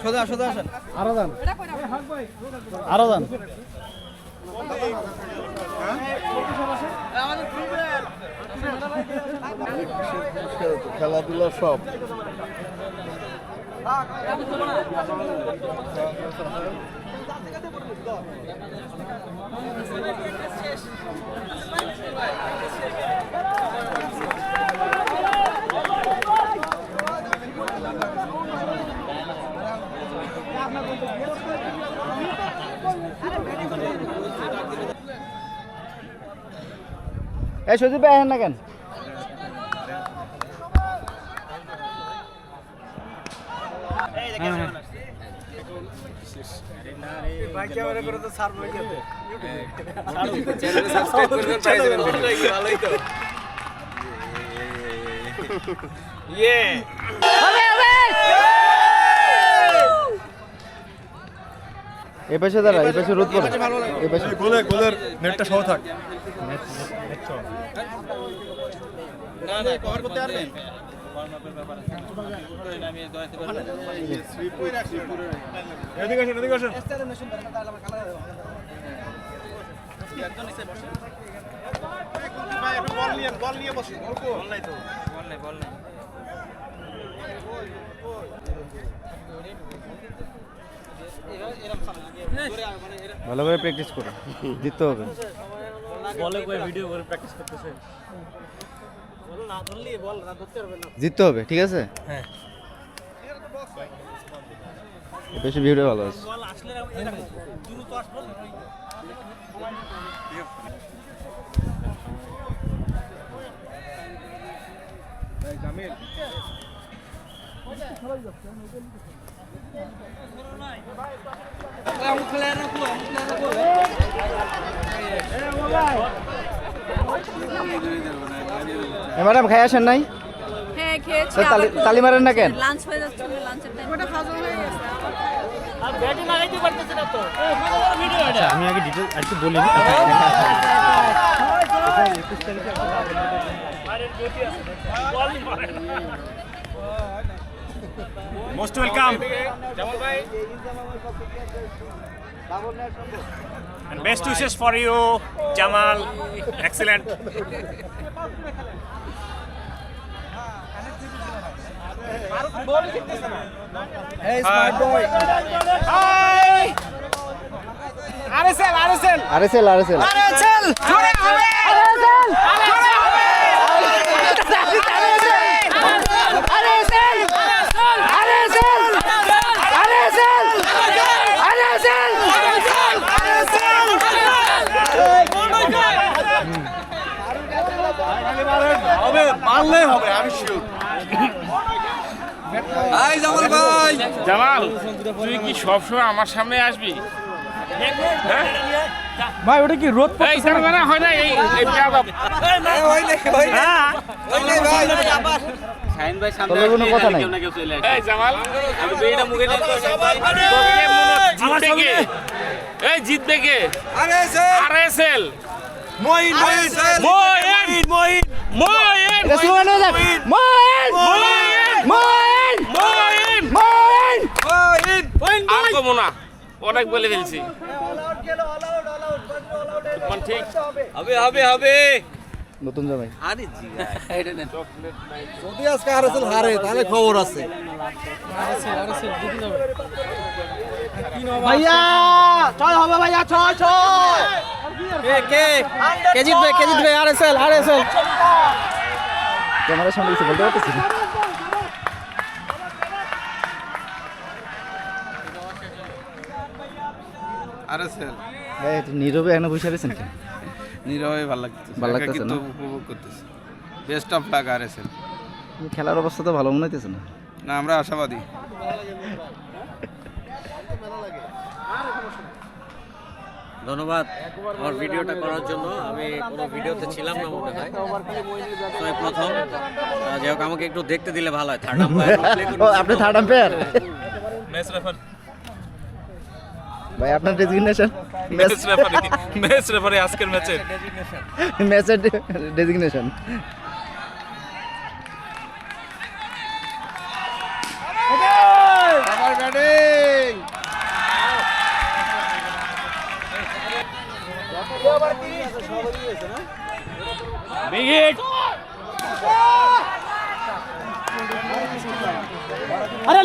সোজা সোজা আসেন। আরো দান আরো দান। খেলাধুলা সব এই সুযোগ পেয়ে না কেন? এই পাশে দাঁড়া, এই পাশে রোদ পড়ে, এই পাশে গোলের নেটটা সহ থাক। এদিকে আসেন, এদিকে আসেন। বল নিয়ে বসুন। বল নাই তো, বল নাই। ভালো করে প্র্যাকটিস করো, জিততে হবে। বলে কই ভিডিও করে প্র্যাকটিস করতেছে। বল না ধরলি বল না ধরতে পারবে না। জিততে হবে, ঠিক আছে? হ্যাঁ। বেশি ভিডিও ভালো আছে। বল আসলে এরকম দ্রুত আসবে। এই জামিল ম্যাডাম খাই আসেন নাই? হ্যাঁ খেয়েছি। তালি মারেন না কেন? লাঞ্চ হয়ে যাচ্ছে, লাঞ্চের টাইম। ওটা খাওয়া হয়ে গেছে। আর ব্যাটে লাগাইতে পারতেছ না তো। ভিডিও আচ্ছা আমি আগে ডিটেইলস একটু বলি নি। মোস্ট ওয়েলকাম জামাল ভাই and best wishes for you Jamal, excellent. Hey smart boy. Hi RSL জোরে হবে মারলেই হবে, আমি শিওর। হাই জামাল ভাই। জামাল তুই কি সবসময় আমার সামনে আসবি? ভাই ওটা কি রোদ এই জানা হয় না এই বেয়াদব। শাহিন ভাই সামনে তোর কোনো কথা নাই। কেউ না কেউ চলে আসে। এই জামাল আমি তো এটা মুখে দিতে জিতবে কে? এই জিতবে কে? আরএসএল মঈন এটা স্লোগান হয়ে যাক। মইন আর কমো না, অনেক বলে ফেলছি। ঠিক হবে নতুন জামাই। আরে জি এটা নেন। যদি আজকে আরএসএল হারে তাহলে খবর আছে। ভাইয়া ছয় হবে ভাইয়া, ছয়। কে জিতবে আরএসএল ক্যামেরার সামনে কিছু বলতে পারতেছি না। আরএসএল ভাই একটু নীরবে এখনো বসে রয়েছেন কেন? নীরবে ভালো লাগতেছে, ভালো লাগতেছে না? উপভোগ করতেছে। Best of luck RSL. খেলার অবস্থা তো ভালো মনে হইতেছে না। না আমরা আশাবাদী। ধন্যবাদ আমার ভিডিওটা করার জন্য। আমি কোনো ভিডিওতে ছিলাম না মনে হয়, তো এই প্রথম। যাই হোক আমাকে একটু দেখতে দিলে ভালো হয়। থার্ড আম্পায়ার ও আপনি থার্ড আম্পায়ার? ভাই আপনার ডেজিগনেশন ম্যাচ রেফারি আজকের ম্যাচের ম্যাচের ডেজিগনেশন আমার ব্যাটিং আরে